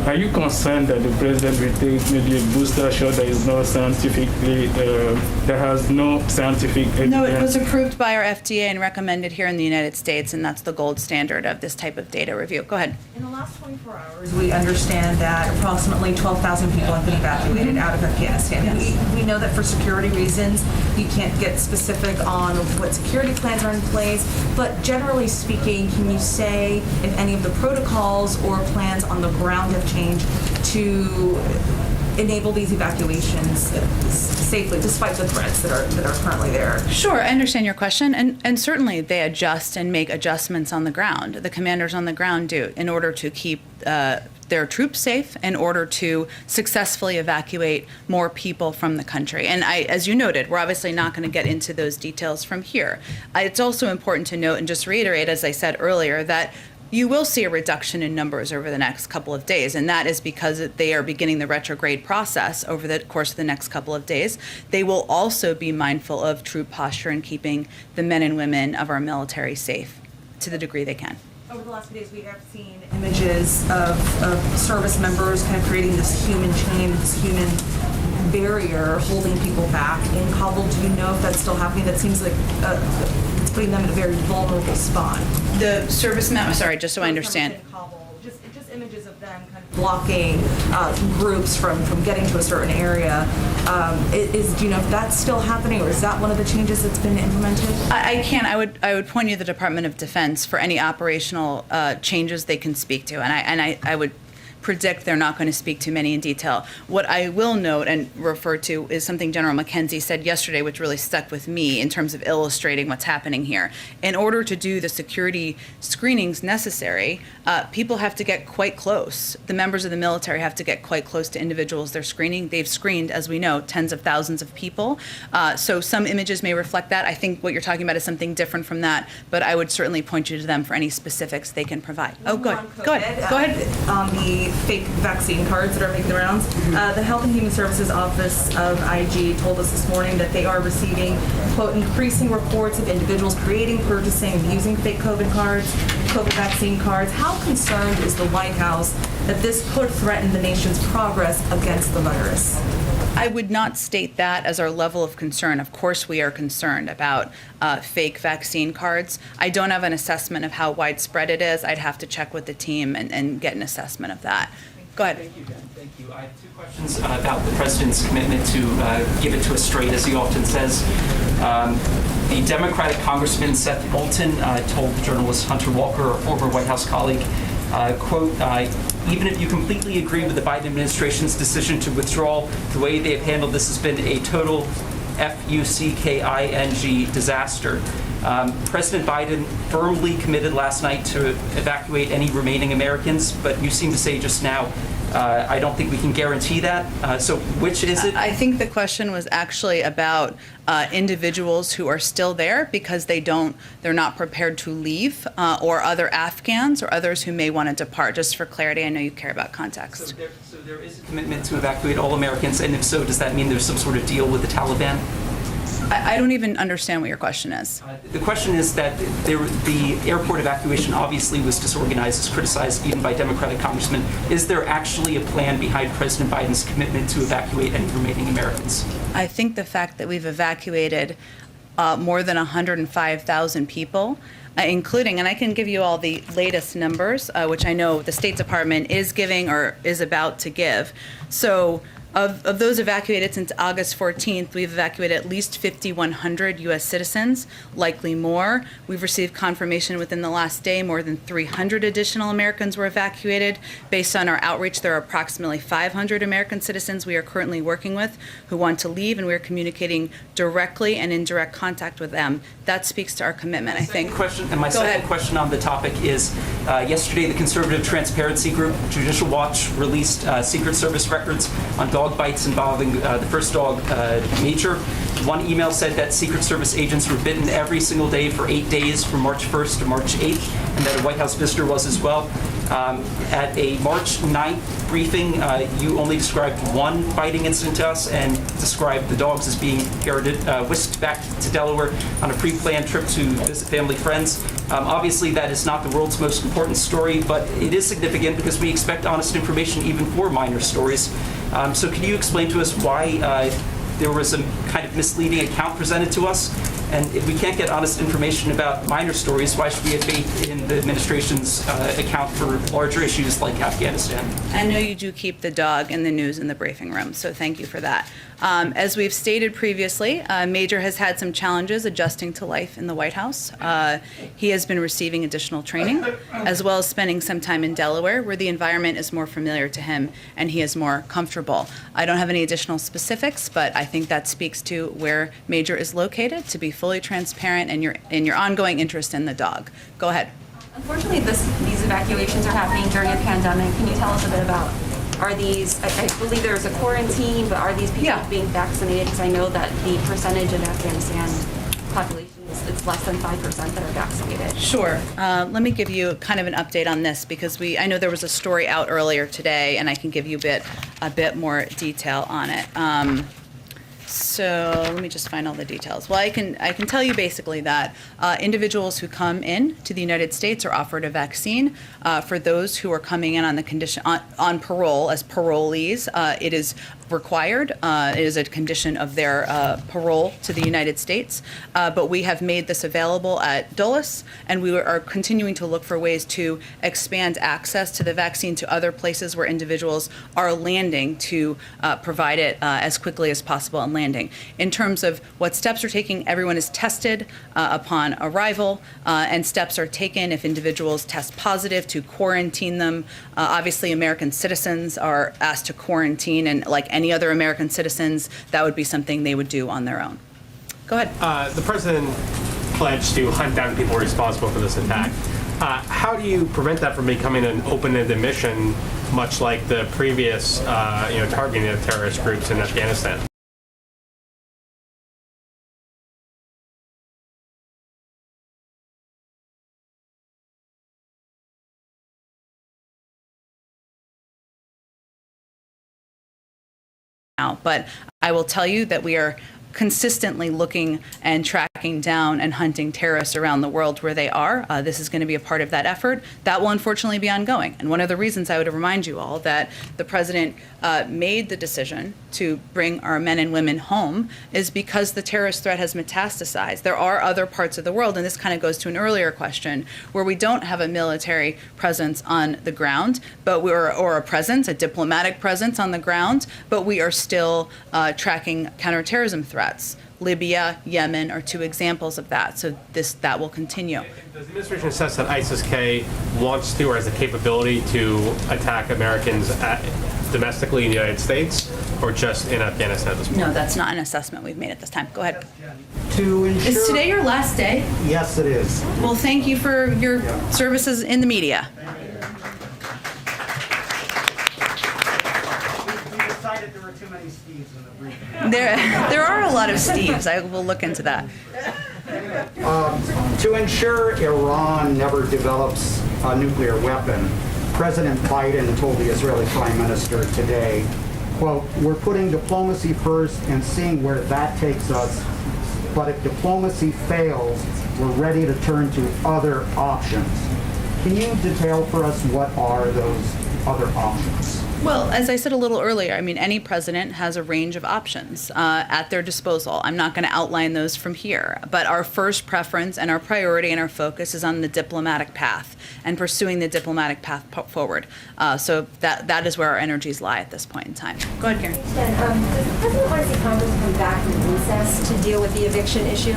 Are you concerned that the president will take maybe a booster shot that is not scientifically, that has no scientific evidence? No, it was approved by our FDA and recommended here in the United States, and that's the gold standard of this type of data review. Go ahead. In the last 24 hours, we understand that approximately 12,000 people have been evacuated out of Afghanistan. Yes. We know that for security reasons, you can't get specific on what security plans are in place, but generally speaking, can you say if any of the protocols or plans on the ground have changed to enable these evacuations safely, despite the threats that are currently there? Sure, I understand your question, and certainly they adjust and make adjustments on the ground. The commanders on the ground do in order to keep their troops safe, in order to successfully evacuate more people from the country. And as you noted, we're obviously not going to get into those details from here. It's also important to note and just reiterate, as I said earlier, that you will see a reduction in numbers over the next couple of days, and that is because they are beginning the retrograde process over the course of the next couple of days. They will also be mindful of troop posture and keeping the men and women of our military safe to the degree they can. Over the last few days, we have seen images of service members kind of creating this human chain, this human barrier holding people back in Kabul. Do you know if that's still happening? That seems like it's putting them in a very vulnerable spot. The servicemen, sorry, just so I understand. Just images of them kind of blocking groups from getting to a certain area. Do you know if that's still happening, or is that one of the changes that's been implemented? I can't. I would point you to the Department of Defense for any operational changes they can speak to, and I would predict. They're not going to speak to many in detail. What I will note and refer to is something General McKenzie said yesterday, which really stuck with me in terms of illustrating what's happening here. In order to do the security screenings necessary, people have to get quite close. The members of the military have to get quite close to individuals they're screening. They've screened, as we know, tens of thousands of people. So some images may reflect that. I think what you're talking about is something different from that, but I would certainly point you to them for any specifics they can provide. Oh, go ahead. Go ahead. Go ahead. On the fake vaccine cards that are making the rounds, the Health and Human Services Office of IG told us this morning that they are receiving, quote, increasing reports of individuals creating, purchasing, and using fake COVID cards, COVID vaccine cards. How concerned is the White House that this could threaten the nation's progress against the virus? I would not state that as our level of concern. Of course, we are concerned about fake vaccine cards. I don't have an assessment of how widespread it is. I'd have to check with the team and get an assessment of that. Go ahead. Thank you, Jen. Thank you. I have two questions about the president's commitment to give it to us straight, as he often says. The Democratic Congressman Seth Moulton told journalist Hunter Walker, a former White House colleague, quote, even if you completely agree with the Biden administration's decision to withdraw, the way they have handled this has been a total FUCKING disaster. President Biden firmly committed last night to evacuate any remaining Americans, but you seem to say just now, I don't think we can guarantee that. So which is it? I think the question was actually about individuals who are still there because they're not prepared to leave, or other Afghans or others who may want to depart. Just for clarity, I know you care about context. So there is a commitment to evacuate all Americans, and if so, does that mean there's some sort of deal with the Taliban? I don't even understand what your question is. The question is that the airport evacuation obviously was disorganized, is criticized even by Democratic congressmen. Is there actually a plan behind President Biden's commitment to evacuate any remaining Americans? I think the fact that we've evacuated more than 105,000 people, including, and I can give you all the latest numbers, which I know the State Department is giving or is about to give. So of those evacuated since August 14th, we've evacuated at least 5,100 U.S. citizens, likely more. We've received confirmation within the last day more than 300 additional Americans were evacuated. Based on our outreach, there are approximately 500 American citizens we are currently working with who want to leave, and we are communicating directly and in direct contact with them. That speaks to our commitment, I think. My second question on the topic is, yesterday the conservative transparency group, Judicial Watch, released Secret Service records on dog bites involving the first dog, Major. One email said that Secret Service agents were bitten every single day for 8 days from March 1st to March 8th, and that a White House visitor was as well. At a March 9th briefing, you only described one biting incident to us and described the dogs as being whisked back to Delaware on a pre-planned trip to visit family friends. Obviously, that is not the world's most important story, but it is significant because we expect honest information even for minor stories. So can you explain to us why there was a kind of misleading account presented to us? And if we can't get honest information about minor stories, why should we have faith in the administration's account for larger issues like Afghanistan? I know you do keep the dog in the news in the briefing room, so thank you for that. As we've stated previously, Major has had some challenges adjusting to life in the White House. He has been receiving additional training, as well as spending some time in Delaware, where the environment is more familiar to him and he is more comfortable. I don't have any additional specifics, but I think that speaks to where Major is located, to be fully transparent and your ongoing interest in the dog. Go ahead. Unfortunately, these evacuations are happening during a pandemic. Can you tell us a bit about, are these, I believe there's a quarantine, but are these people being vaccinated? Because I know that the percentage in Afghanistan population it's less than 5% that are vaccinated. Sure. Let me give you kind of an update on this, because I know there was a story out earlier today, and I can give you a bit more detail on it. So let me just find all the details. Well, I can tell you basically that individuals who come in to the United States are offered a vaccine. For those who are coming in on the condition on parole as parolees, it is required. It is a condition of their parole to the United States. But we have made this available at Dulles, and we are continuing to look for ways to expand access to the vaccine to other places where individuals are landing to provide it as quickly as possible and landing. In terms of what steps are taking, everyone is tested upon arrival, and steps are taken if individuals test positive to quarantine them. Obviously, American citizens are asked to quarantine, and like any other American citizens, that would be something they would do on their own. Go ahead. The president pledged to hunt down people responsible for this attack. How do you prevent that from becoming an open-ended mission, much like the previous, targeting of terrorist groups in Afghanistan? But I will tell you that we are consistently looking and tracking down and hunting terrorists around the world where they are. This is going to be a part of that effort. That will unfortunately be ongoing. And one of the reasons I would remind you all that the president made the decision to bring our men and women home is because the terrorist threat has metastasized. There are other parts of the world, and this kind of goes to an earlier question, where we don't have a military presence on the ground, but or a presence, a diplomatic presence on the ground, but we are still tracking counterterrorism threats. Libya, Yemen are two examples of that. So that will continue. Does the administration assess that ISIS-K wants to or has the capability to attack Americans domestically in the United States or just in Afghanistan at this point? No, that's not an assessment we've made at this time. Go ahead. To ensure... Is today your last day? Yes, it is. Well, thank you for your services in the media. We decided there were too many Steves in the briefing. There are a lot of Steves. I will look into that. To ensure Iran never develops a nuclear weapon, President Biden told the Israeli Prime Minister today, quote, "We're putting diplomacy first and seeing where that takes us, but if diplomacy fails, we're ready to turn to other options." Can you detail for us what are those other options? Well, as I said a little earlier, I mean, any president has a range of options at their disposal. I'm not going to outline those from here, but our first preference and our priority and our focus is on the diplomatic path and pursuing the diplomatic path forward. So that is where our energies lie at this point in time. Go ahead, Karen. Does the president want to see Congress come back from recess to deal with the eviction issue?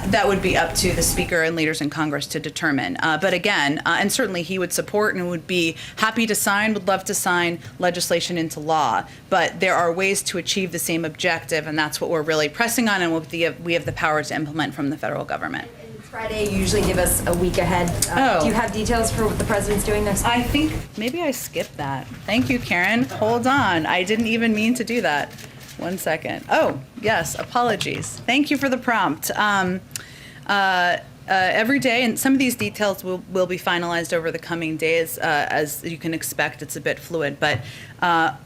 That would be up to the Speaker and leaders in Congress to determine. But again, and certainly he would support and would be happy to sign, would love to sign legislation into law. But there are ways to achieve the same objective, and that's what we're really pressing on and what we have the power to implement from the federal government. Friday, you usually give us a week ahead. Do you have details for what the president's doing next week? I think maybe I skipped that. Thank you, Karen. Hold on. I didn't even mean to do that. 1 second. Oh, yes, apologies. Thank you for the prompt. Every day, and some of these details will be finalized over the coming days. As you can expect, it's a bit fluid, but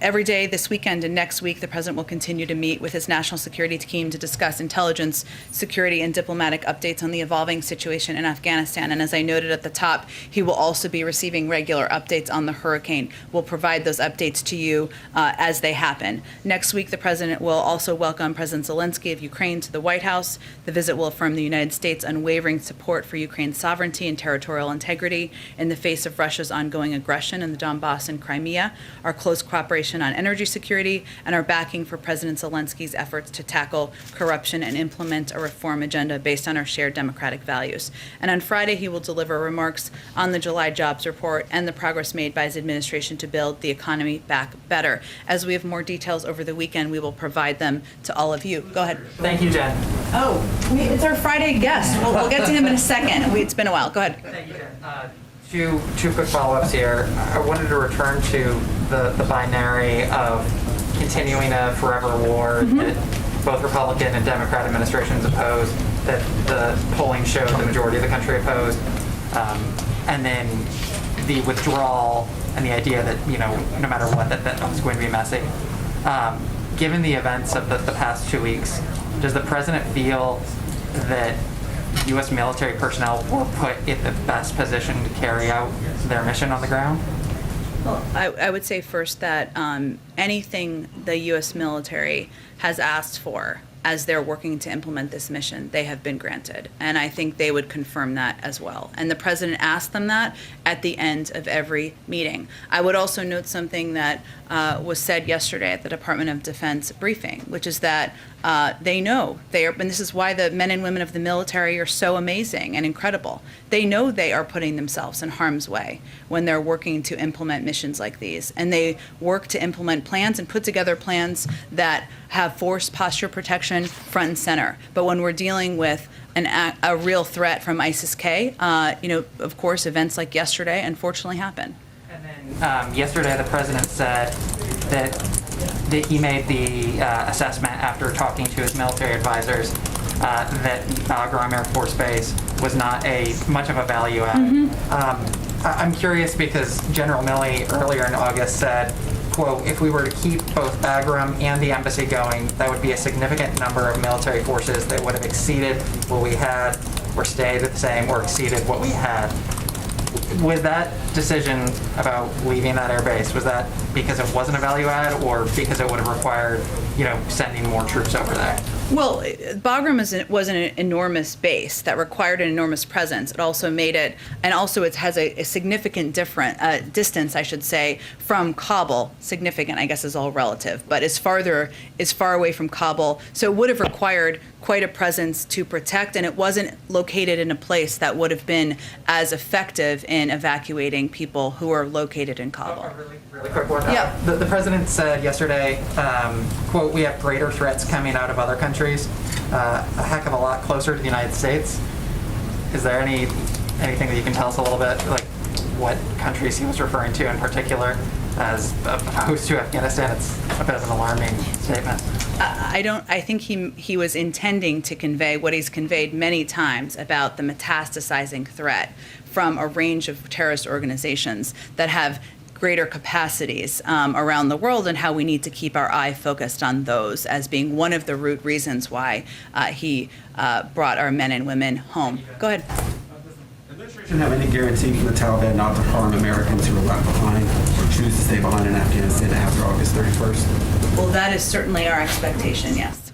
every day this weekend and next week, the president will continue to meet with his national security team to discuss intelligence, security, and diplomatic updates on the evolving situation in Afghanistan. And as I noted at the top, he will also be receiving regular updates on the hurricane. We'll provide those updates to you as they happen. Next week, the president will also welcome President Zelensky of Ukraine to the White House. The visit will affirm the United States' unwavering support for Ukraine's sovereignty and territorial integrity in the face of Russia's ongoing aggression in the Donbass and Crimea, our close cooperation on energy security, and our backing for President Zelensky's efforts to tackle corruption and implement a reform agenda based on our shared democratic values. And on Friday, he will deliver remarks on the July jobs report and the progress made by his administration to build the economy back better. As we have more details over the weekend, we will provide them to all of you. Go ahead. Thank you, Jen. Oh, it's our Friday guest. We'll get to him in a second. It's been a while. Go ahead. Thank you, Jen. Two quick follow-ups here. I wanted to return to the binary of continuing a forever war that both Republican and Democrat administrations opposed, that the polling showed the majority of the country opposed, and then the withdrawal and the idea that, no matter what, that was going to be messy. Given the events of the past 2 weeks, does the president feel that U.S. military personnel were put in the best position to carry out their mission on the ground? Well, I would say first that anything the U.S. military has asked for as they're working to implement this mission, they have been granted. And I think they would confirm that as well. And the president asked them that at the end of every meeting. I would also note something that was said yesterday at the Department of Defense briefing, which is that they know they are, and this is why the men and women of the military are so amazing and incredible. They know they are putting themselves in harm's way when they're working to implement missions like these. And they work to implement plans and put together plans that have force posture protection front and center. But when we're dealing with a real threat from ISIS-K, of course, events like yesterday unfortunately happen. Yesterday, the president said that he made the assessment after talking to his military advisors that Bagram Air Force Base was not much of a value add. I'm curious because General Milley earlier in August said, quote, if we were to keep both Bagram and the embassy going, that would be a significant number of military forces that would have exceeded what we had, or stayed the same, or exceeded what we had. Was that decision about leaving that air base, was that because it wasn't a value add, or because it would have required, sending more troops over there? Well, Bagram was an enormous base that required an enormous presence. It also made it, and also it has a significant different distance, I should say, from Kabul. Significant, I guess, is all relative, but is far away from Kabul. So it would have required quite a presence to protect, and it wasn't located in a place that would have been as effective in evacuating people who are located in Kabul. Really quick one. Yeah. The president said yesterday, quote, we have greater threats coming out of other countries, a heck of a lot closer to the United States. Is there anything that you can tell us a little bit, like what countries he was referring to in particular as opposed to Afghanistan? It's a bit of an alarming statement. I think he was intending to convey what he's conveyed many times about the metastasizing threat from a range of terrorist organizations that have greater capacities around the world, and how we need to keep our eye focused on those as being one of the root reasons why he brought our men and women home. Go ahead. Does the administration have any guarantee from the Taliban not to harm Americans who are left behind or choose to stay behind in Afghanistan after August 31st? Well, that is certainly our expectation, yes.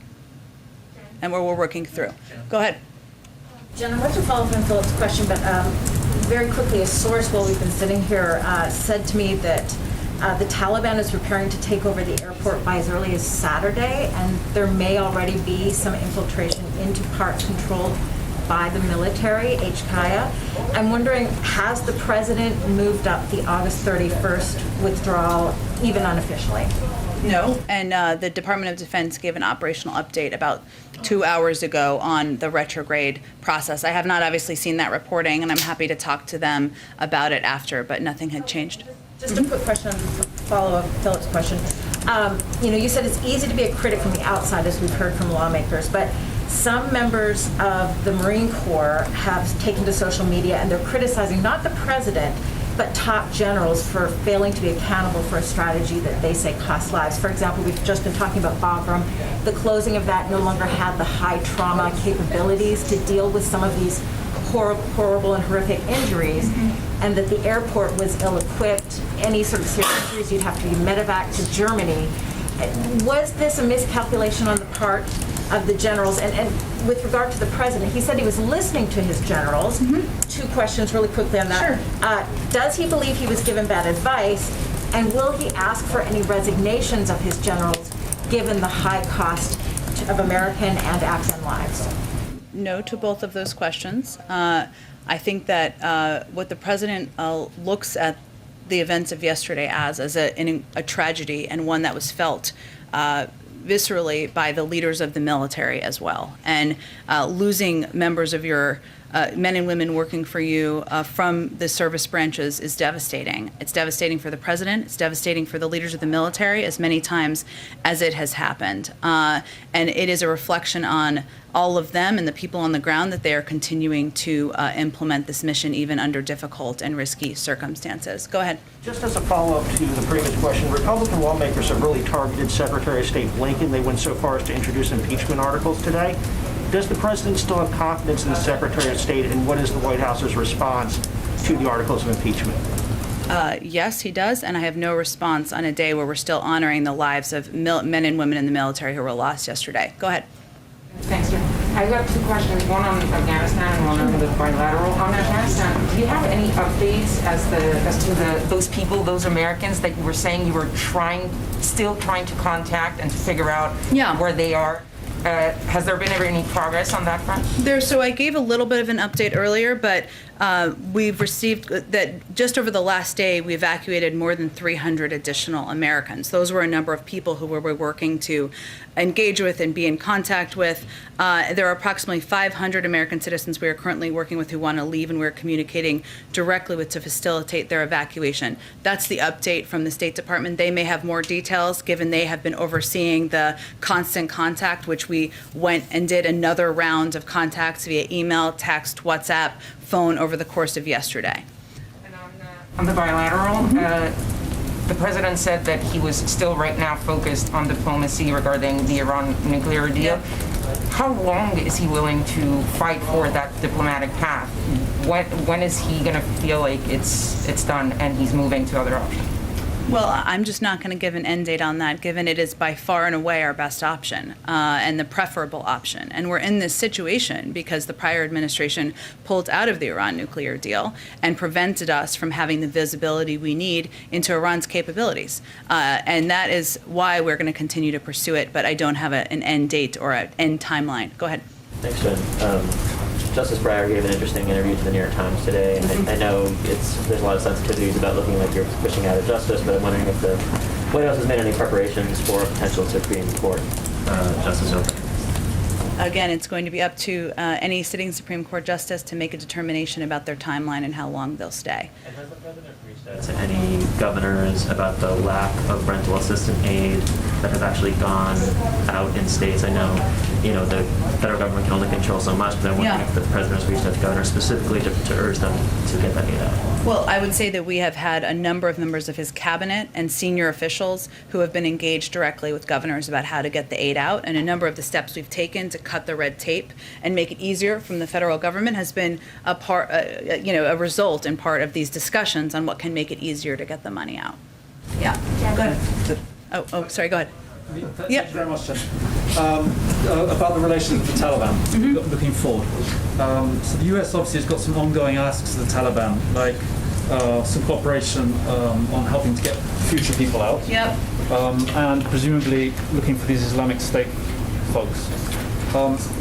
And we're working through. Go ahead. Jen, I want to follow up on Philip's question, but very quickly, a source while we've been sitting here said to me that the Taliban is preparing to take over the airport by as early as Saturday, and there may already be some infiltration into parts controlled by the military, HKIA. I'm wondering, has the president moved up the August 31st withdrawal, even unofficially? No, and the Department of Defense gave an operational update about 2 hours ago on the retrograde process. I have not obviously seen that reporting, and I'm happy to talk to them about it after, but nothing had changed. Just a quick question, follow-up Philip's question. You said it's easy to be a critic from the outside, as we've heard from lawmakers, but some members of the Marine Corps have taken to social media and they're criticizing not the president, but top generals for failing to be accountable for a strategy that they say costs lives. For example, we've just been talking about Bagram. The closing of that no longer had the high trauma capabilities to deal with some of these horrible and horrific injuries, and that the airport was ill-equipped. Any sort of serious injuries, you'd have to be medevac to Germany. Was this a miscalculation on the part of the generals? And with regard to the president, he said he was listening to his generals. Two questions really quickly on that. Sure. Does he believe he was given bad advice? And will he ask for any resignations of his generals, given the high cost of American and Afghan lives? No to both of those questions. I think that what the president looks at the events of yesterday as a tragedy, and one that was felt viscerally by the leaders of the military as well. And losing members of your men and women working for you from the service branches is devastating. It's devastating for the president. It's devastating for the leaders of the military as many times as it has happened. And it is a reflection on all of them and the people on the ground that they are continuing to implement this mission even under difficult and risky circumstances. Go ahead. Just as a follow-up to the previous question, Republican lawmakers have really targeted Secretary of State Blinken. They went so far as to introduce impeachment articles today. Does the president still have confidence in the Secretary of State, and what is the White House's response to the articles of impeachment? Yes, he does, and I have no response on a day where we're still honoring the lives of men and women in the military who were lost yesterday. Go ahead. I got two questions, one on Afghanistan and one on the bilateral. On Afghanistan, do you have any updates as to those people, those Americans that you were saying you were still trying to contact and to figure out where they are? Has there been ever any progress on that front? So I gave a little bit of an update earlier, but we've received that just over the last day, we evacuated more than 300 additional Americans. Those were a number of people who we were working to engage with and be in contact with. There are approximately 500 American citizens we are currently working with who want to leave, and we're communicating directly with to facilitate their evacuation. That's the update from the State Department. They may have more details, given they have been overseeing the constant contact, which we went and did another round of contacts via email, text, WhatsApp, phone over the course of yesterday. And on the bilateral, the president said that he was still right now focused on diplomacy regarding the Iran nuclear deal. How long is he willing to fight for that diplomatic path? When is he going to feel like it's done and he's moving to other options? Well, I'm just not going to give an end date on that, given it is by far and away our best option and the preferable option. And we're in this situation because the prior administration pulled out of the Iran nuclear deal and prevented us from having the visibility we need into Iran's capabilities. And that is why we're going to continue to pursue it, but I don't have an end date or an end timeline. Go ahead. Thanks, Jen. Justice Breyer gave an interesting interview to the New York Times today, and I know there's a lot of sensitivities about looking like you're pushing out of justice, but I'm wondering if the White House has made any preparations for a potential Supreme Court justice opening. Again, it's going to be up to any sitting Supreme Court justice to make a determination about their timeline and how long they'll stay. And has the president reached out to any governors about the lack of rental assistance aid that have actually gone out in states? I know, the federal government can only control so much, but I'm wondering if the president has reached out to governors specifically to urge them to get that aid out. Well, I would say that we have had a number of members of his cabinet and senior officials who have been engaged directly with governors about how to get the aid out, and a number of the steps we've taken to cut the red tape and make it easier from the federal government has been a result in part of these discussions on what can make it easier to get the money out. Yeah. Go ahead. Oh, sorry. Go ahead. Thank you very much, Jen. About the relations with the Taliban, looking forward. So the US obviously has got some ongoing asks of the Taliban, like some cooperation on helping to get future people out. Yep. And presumably looking for these Islamic State folks.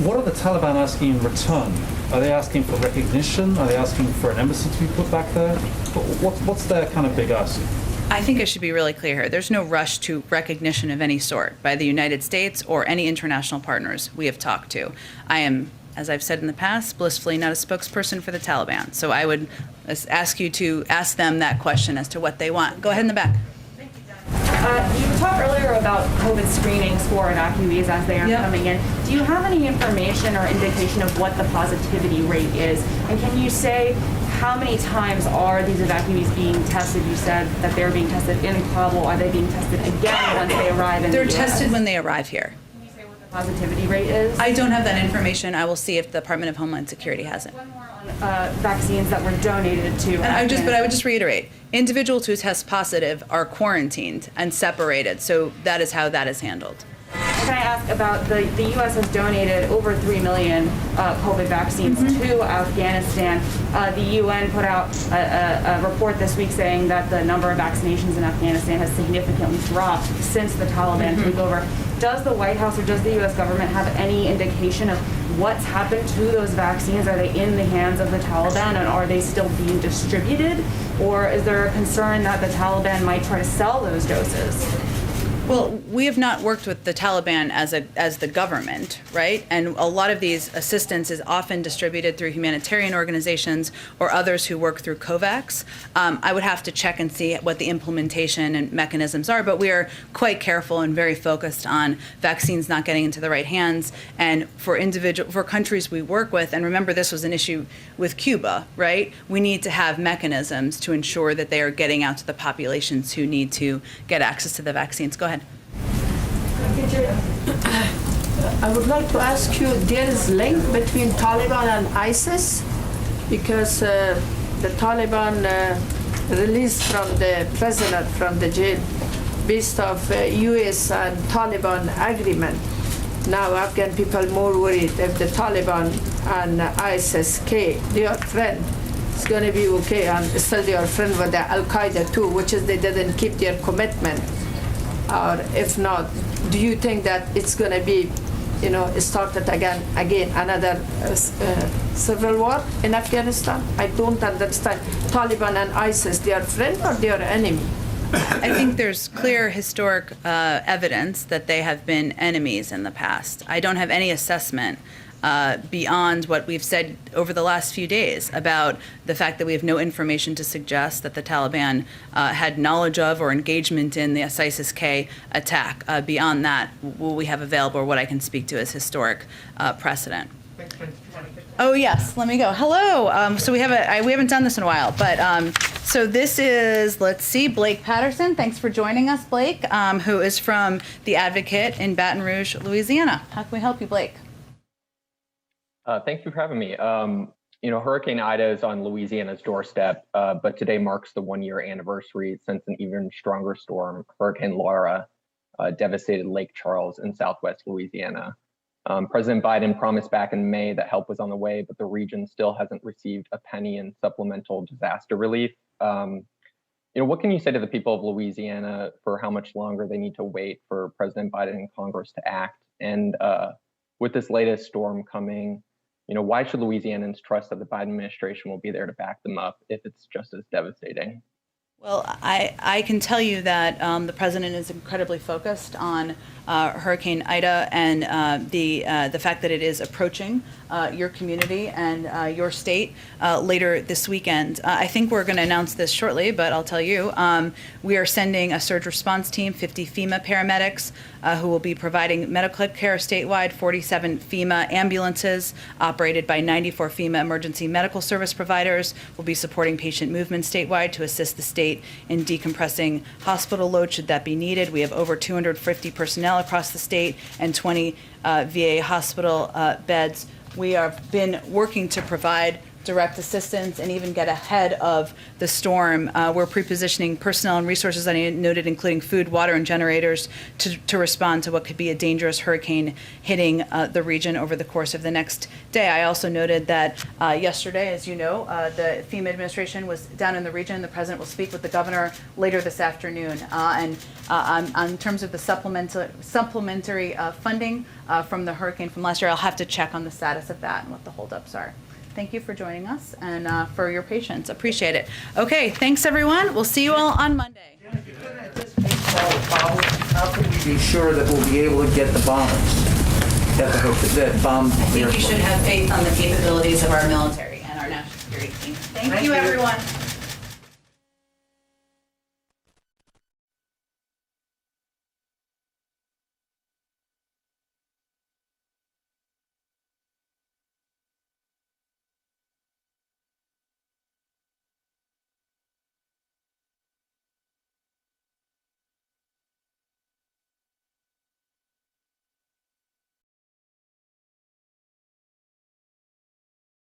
What are the Taliban asking in return? Are they asking for recognition? Are they asking for an embassy to be put back there? What's their kind of big ask? I think I should be really clear here. There's no rush to recognition of any sort by the United States or any international partners we have talked to. I am, as I've said in the past, blissfully not a spokesperson for the Taliban. So I would ask you to ask them that question as to what they want. Go ahead in the back. You talked earlier about COVID screenings for evacuees as they are coming in. Do you have any information or indication of what the positivity rate is? And can you say how many times are these evacuees being tested? You said that they're being tested in Kabul. Are they being tested again once they arrive in the US? They're tested when they arrive here. Can you say what the positivity rate is? I don't have that information. I will see if the Department of Homeland Security has it. One more on vaccines that were donated to. And I would just reiterate, individuals who test positive are quarantined and separated. So that is how that is handled. Can I ask about the U.S. has donated over 3 million COVID vaccines to Afghanistan. The UN put out a report this week saying that the number of vaccinations in Afghanistan has significantly dropped since the Taliban took over. Does the White House or does the U.S. government have any indication of what's happened to those vaccines? Are they in the hands of the Taliban and are they still being distributed? Or is there a concern that the Taliban might try to sell those doses? Well, we have not worked with the Taliban as the government, right? And a lot of these assistance is often distributed through humanitarian organizations or others who work through COVAX. I would have to check and see what the implementation and mechanisms are, but we are quite careful and very focused on vaccines not getting into the right hands. And for countries we work with, and remember this was an issue with Cuba, right? We need to have mechanisms to ensure that they are getting out to the populations who need to get access to the vaccines. Go ahead. I would like to ask you, there is link between Taliban and ISIS because the Taliban released from the prisoner from the jail based of US and Taliban agreement. Now Afghan people more worried if the Taliban and ISIS-K, they are friends. It's going to be okay, and still they are friends with the Al-Qaeda too, which is they didn't keep their commitment. Or if not, do you think that it's going to be, started again another civil war in Afghanistan? I don't understand. Taliban and ISIS, they are friends or they are enemy? I think there's clear historic evidence that they have been enemies in the past. I don't have any assessment beyond what we've said over the last few days about the fact that we have no information to suggest that the Taliban had knowledge of or engagement in the ISIS-K attack. Beyond that, what we have available or what I can speak to as historic precedent. Oh yes, let me go. Hello. So we haven't done this in a while, but so this is, let's see, Blake Patterson. Thanks for joining us, Blake, who is from the Advocate in Baton Rouge, Louisiana. How can we help you, Blake? Thank you for having me. Hurricane Ida is on Louisiana's doorstep, but today marks the 1-year anniversary since an even stronger storm, Hurricane Laura, devastated Lake Charles in southwest Louisiana. President Biden promised back in May that help was on the way, but the region still hasn't received a penny in supplemental disaster relief. What can you say to the people of Louisiana for how much longer they need to wait for President Biden and Congress to act? And with this latest storm coming, why should Louisianans trust that the Biden administration will be there to back them up if it's just as devastating? Well, I can tell you that the president is incredibly focused on Hurricane Ida and the fact that it is approaching your community and your state later this weekend. I think we're going to announce this shortly, but I'll tell you, we are sending a surge response team, 50 FEMA paramedics who will be providing medical care statewide, 47 FEMA ambulances operated by 94 FEMA emergency medical service providers will be supporting patient movement statewide to assist the state in decompressing hospital load should that be needed. We have over 250 personnel across the state and 20 VA hospital beds. We have been working to provide direct assistance and even get ahead of the storm. We're pre-positioning personnel and resources that I noted, including food, water, and generators to respond to what could be a dangerous hurricane hitting the region over the course of the next day. I also noted that yesterday, as you know, the FEMA administration was down in the region. The president will speak with the governor later this afternoon. And in terms of the supplementary funding from the hurricane from last year, I'll have to check on the status of that and what the holdups are. Thank you for joining us and for your patience. Appreciate it. Okay, thanks everyone. We'll see you all on Monday. How can we be sure that we'll be able to get the bombers? I think you should have faith on the capabilities of our military and our national security team. Thank you, everyone.